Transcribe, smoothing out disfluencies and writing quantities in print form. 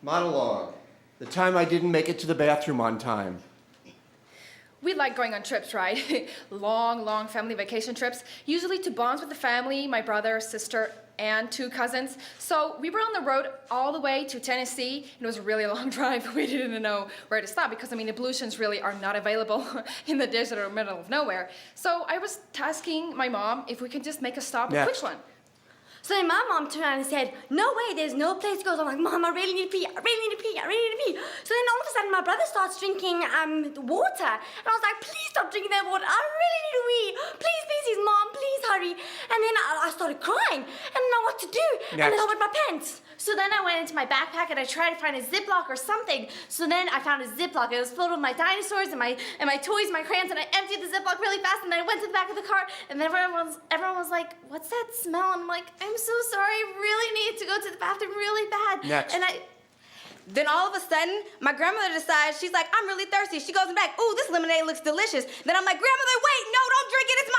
Monologue. The time I didn't make it to the bathroom on time. We like going on trips, right? long family vacation trips, usually to bonds with the family, my brother, sister, and 2 cousins. So we were on the road all the way to Tennessee. It was a really long drive. We didn't know where to stop because, ablutions really are not available in the desert or middle of nowhere. So I was tasking my mom if we could just make a stop at which one. So then my mom turned around and said, no way, there's no place to go. So I'm like, Mom, I really need to pee, I really need to pee, I really need to pee. So then all of a sudden my brother starts drinking water. And I was like, please stop drinking that water, I really need to wee. Please, please, Mom, please hurry. And then I started crying. I didn't know what to do. And then I wet my pants. So then I went into my backpack and I tried to find a Ziploc or something. So then I found a Ziploc. It was filled with my dinosaurs and my toys, my crayons, and I emptied the Ziploc really fast and then I went to the back of the car and then everyone was like, what's that smell? And I'm like, I'm so sorry, I really need to go to the bathroom really bad. Next. Then all of a sudden, my grandmother decides, she's like, I'm really thirsty. She goes in back, ooh, this lemonade looks delicious. Then I'm like, grandmother, wait, no, don't drink it, it's